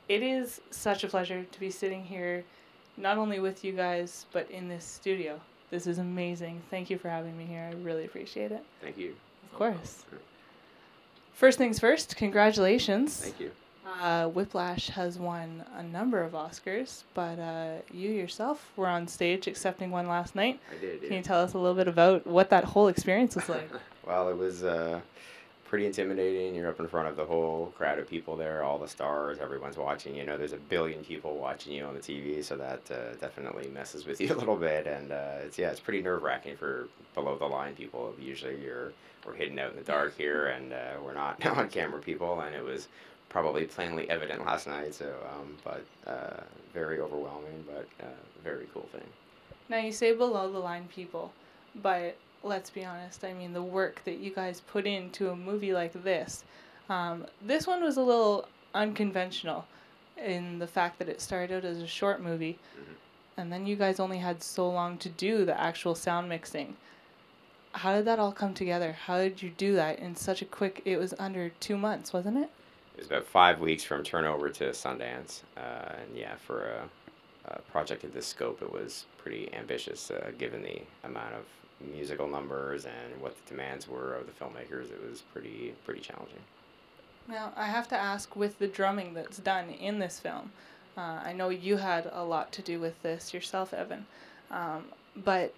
it is such a pleasure to be sitting here, not only with you guys, but in this studio. This is amazing. Thank you for having me here. I really appreciate it. Thank you. Of course. First things first, congratulations. Thank you. Whiplash has won a number of Oscars, but you yourself were on stage accepting one last night. I did, yeah. Can you tell us a little bit about what that whole experience was like? Well, it was pretty intimidating. You're up in front of the whole crowd of people there, all the stars, everyone's watching. You know, there's a billion people watching you on the TV, so that definitely messes with you a little bit. And it's pretty nerve-wracking for below-the-line people. Usually we're hidden out in the dark here, and we're not on camera people, and it was probably plainly evident last night. So, but very overwhelming, but very cool thing. Now, you say below-the-line people, but let's be honest, I mean, the work that you guys put into a movie like this, this one was a little unconventional in the fact that it started out as a short movie, and then you guys only had so long to do the actual sound mixing. How did that all come together? How did you do that in such a quick, it was under 2 months, wasn't it? It was about 5 weeks from turnover to Sundance, and yeah, for a project of this scope, it was pretty ambitious, given the amount of musical numbers and what the demands were of the filmmakers. It was pretty challenging. Now, I have to ask, with the drumming that's done in this film, I know you had a lot to do with this yourself, Evan, but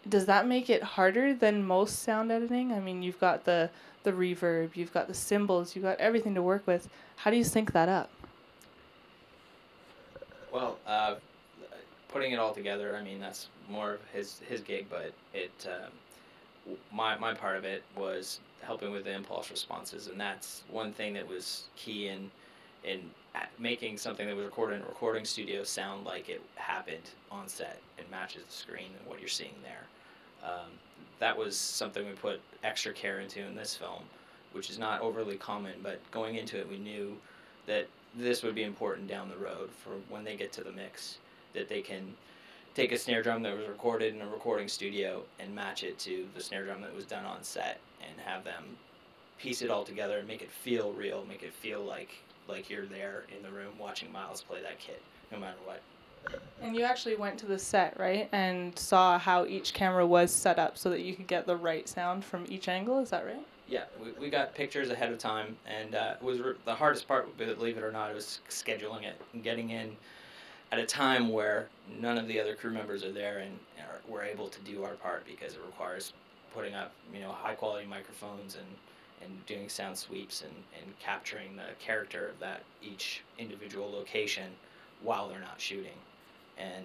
does that make it harder than most sound editing? I mean, you've got the reverb, you've got the cymbals, you've got everything to work with. How do you sync that up? Well, putting it all together, I mean, that's more of his gig, but my part of it was helping with the impulse responses, and that's one thing that was key in making something that was recorded in a recording studio sound like it happened on set and matches the screen and what you're seeing there. That was something we put extra care into in this film, which is not overly common, but going into it we knew that this would be important down the road for when they get to the mix, that they can take a snare drum that was recorded in a recording studio and match it to the snare drum that was done on set and have them piece it all together and make it feel real, make it feel like you're there in the room watching Miles play that kit, no matter what. And you actually went to the set, right, and saw how each camera was set up so that you could get the right sound from each angle, is that right? Yeah, we got pictures ahead of time, and it was the hardest part, believe it or not, was scheduling it and getting in at a time where none of the other crew members are there and we're able to do our part, because it requires putting up, high quality microphones and doing sound sweeps and capturing the character of that each individual location while they're not shooting. And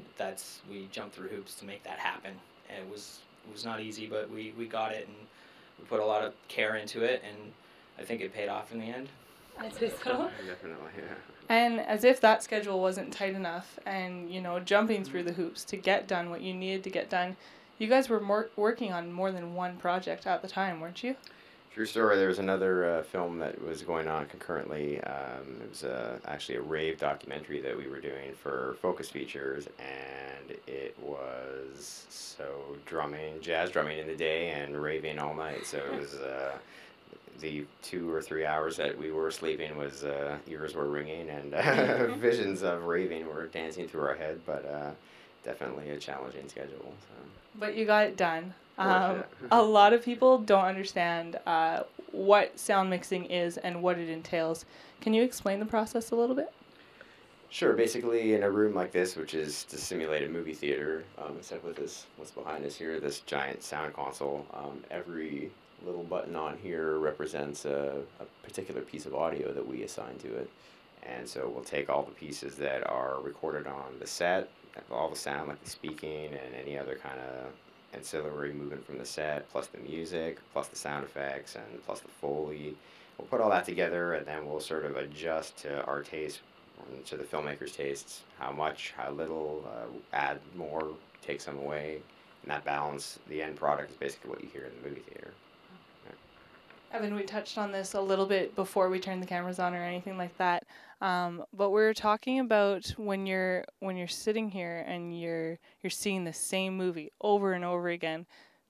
we jumped through hoops to make that happen. And it was not easy, but we got it, and we put a lot of care into it, and I think it paid off in the end. I'd say so. Definitely, yeah. And as if that schedule wasn't tight enough, and jumping through the hoops to get done what you needed to get done, you guys were working on more than one project at the time, weren't you? True story. There was another film that was going on concurrently. It was actually a rave documentary that we were doing for Focus Features, and it was jazz drumming in the day and raving all night. So it was the 2 or 3 hours that we were sleeping was ears were ringing and visions of raving were dancing through our head, but definitely a challenging schedule. So. But you got it done. Yeah. A lot of people don't understand what sound mixing is and what it entails. Can you explain the process a little bit? Sure. Basically, in a room like this, which is to simulate a movie theater, except with what's behind us here, this giant sound console, every little button on here represents a particular piece of audio that we assign to it. And so we'll take all the pieces that are recorded on the set, all the sound like the speaking and any other kind of ancillary movement from the set, plus the music, plus the sound effects, and plus the Foley. We'll put all that together, and then we'll sort of adjust to our taste, to the filmmaker's tastes, how much, how little, add more, take some away, and that balance, the end product is basically what you hear in the movie theater. Evan, we touched on this a little bit before we turned the cameras on or anything like that, but we were talking about when you're sitting here and you're seeing the same movie over and over again,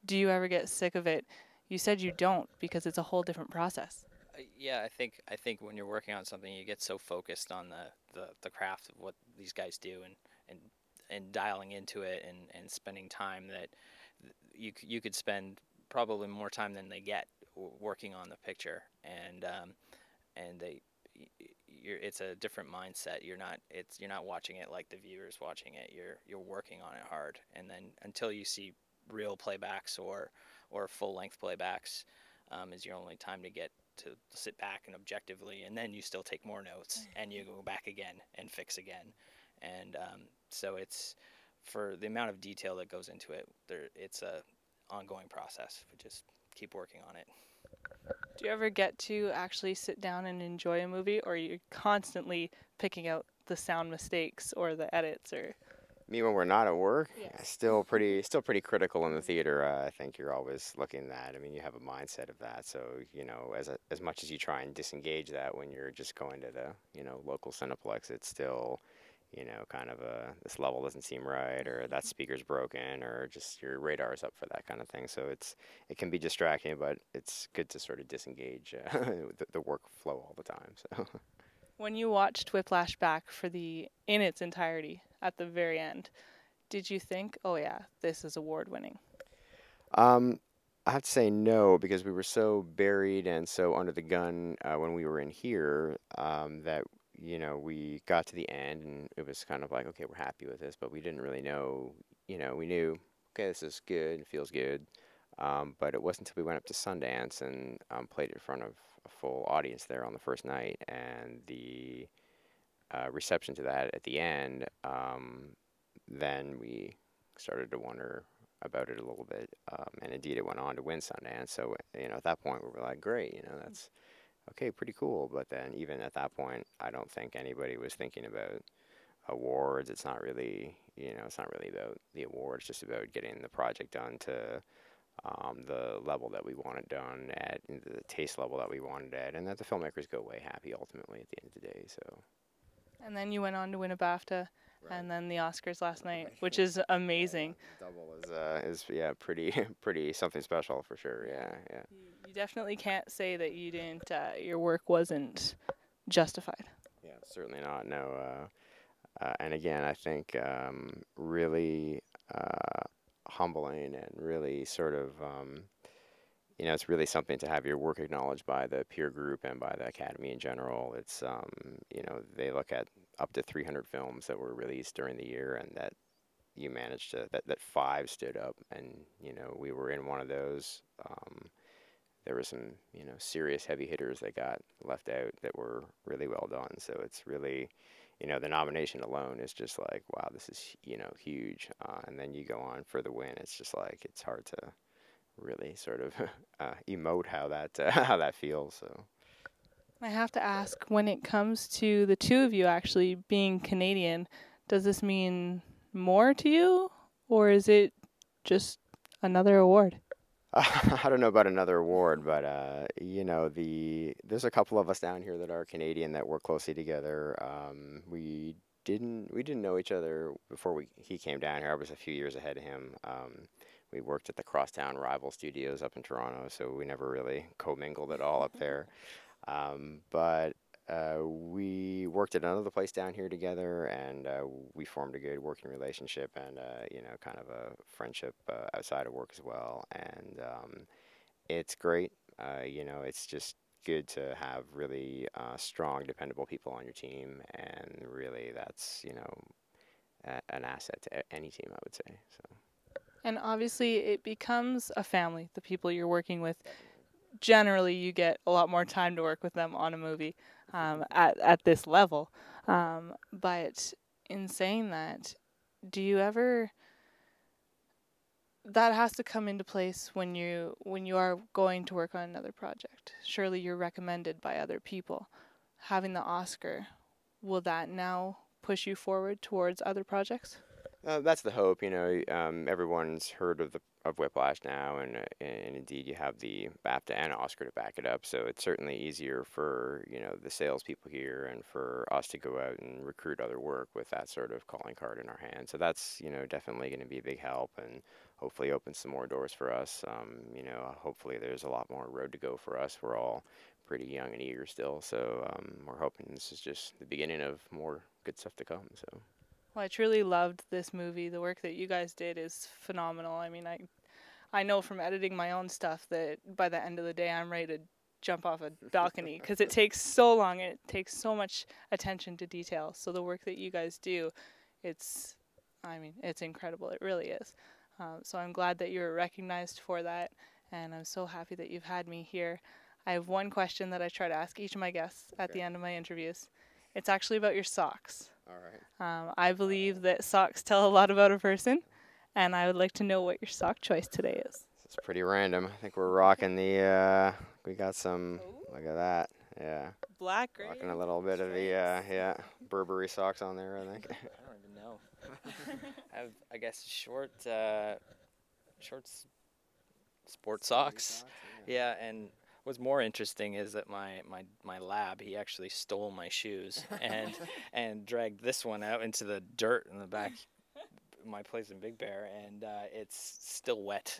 do you ever get sick of it? You said you don't, because it's a whole different process. Yeah, I think when you're working on something, you get so focused on the craft of what these guys do, and and dialing into it, and spending time that you could spend probably more time than they get working on the picture, and it's a different mindset. You're not watching it like the viewer's watching it. You're working on it hard, and then until you see real playbacks or full length playbacks, is your only time to get to sit back and objectively, and then you still take more notes and you go back again and fix again, and so it's for the amount of detail that goes into it. It's a ongoing process. We just keep working on it. Do you ever get to actually sit down and enjoy a movie, or are you constantly picking out the sound mistakes or the edits? Or Me when we're not at work, Yeah. still pretty critical in the theater. I think you're always looking at. I mean, you have a mindset of that. So as much as you try and disengage that when you're just going to the local Cineplex, it's still kind of this level doesn't seem right, or that speaker's broken, or just your radar's up for that kind of thing. So it can be distracting, but it's good to sort of disengage the workflow all the time. So. when you watched Whiplash back in its entirety at the very end, did you think, "Oh yeah, this is award winning"? Um, I have to say no, because we were so buried and so under the gun when we were in here, that we got to the end and it was kind of like, okay, we're happy with this, but we didn't really know. We knew, okay, this is good, it feels good, but it wasn't until we went up to Sundance and played it in front of a full audience there on the first night, and the reception to that at the end, then we started to wonder about it a little bit. And indeed, it went on to win Sundance. So, at that point, we were like, great, that's okay, pretty cool. But then, even at that point, I don't think anybody was thinking about awards. It's not really, it's not really about the awards, just about getting the project done to the level that we want it done at, and the taste level that we wanted at, and that the filmmakers go away happy ultimately at the end of the day. So. And then you went on to win a BAFTA, Right. and then the Oscars last night, which is amazing. Yeah, double is pretty pretty something special for sure. Yeah, yeah. You definitely can't say that you didn't. Your work wasn't justified. Yeah, certainly not. No. And again, I think really humbling and really sort of it's really something to have your work acknowledged by the peer group and by the Academy in general. It's they look at up to 300 films that were released during the year, and that you managed to that five stood up, and we were in one of those. There were some serious heavy hitters that got left out that were really well done. So it's really the nomination alone is just like, wow, this is huge. And then you go on for the win. It's just like it's hard to really sort of emote how that how that feels. So. I have to ask, when it comes to the two of you actually being Canadian, does this mean more to you, or is it just another award? I don't know about another award, but there's a couple of us down here that are Canadian that work closely together. We didn't know each other before he came down here. I was a few years ahead of him. We worked at the Crosstown Rival Studios up in Toronto, so we never really commingled at all up there. But we worked at another place down here together, and we formed a good working relationship and kind of a friendship outside of work as well. And it's great. It's just good to have really strong, dependable people on your team, and really that's an asset to any team, I would say. So. And obviously, it becomes a family, the people you're working with. Generally, you get a lot more time to work with them on a movie at this level. But in saying that, do you ever... That has to come into place when you are going to work on another project. Surely you're recommended by other people. Having the Oscar, will that now push you forward towards other projects? That's the hope. Everyone's heard of Whiplash now, and indeed you have the BAFTA and Oscar to back it up. So it's certainly easier for the salespeople here and for us to go out and recruit other work with that sort of calling card in our hand. So that's definitely going to be a big help, and hopefully opens some more doors for us. You know, hopefully there's a lot more road to go for us. We're all pretty young and eager still, so we're hoping this is just the beginning of more good stuff to come. So. Well, I truly loved this movie. The work that you guys did is phenomenal. I mean, I know from editing my own stuff that by the end of the day, I'm ready to jump off a balcony because it takes so long and it takes so much attention to detail. So the work that you guys do, it's incredible. It really is. So I'm glad that you're recognized for that, and I'm so happy that you've had me here. I have one question that I try to ask each of my guests at the end of my interviews. It's actually about your socks. All right. I believe that socks tell a lot about a person, and I would like to know what your sock choice today is. It's pretty random. I think we're rocking the, we got some, look at that, yeah. Black, gray. Rocking a little bit of the, Burberry socks on there, I think. I don't even know. I have, I guess, short sport socks. Yeah, and what's more interesting is that my lab, he actually stole my shoes and dragged this one out into the dirt in the back of my place in Big Bear, and it's still wet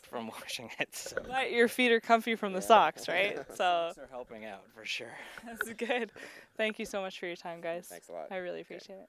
from washing it. So. But your feet are comfy from the socks, right? So Socks are helping out for sure. that's good. Thank you so much for your time, guys. Thanks a lot. I really appreciate it.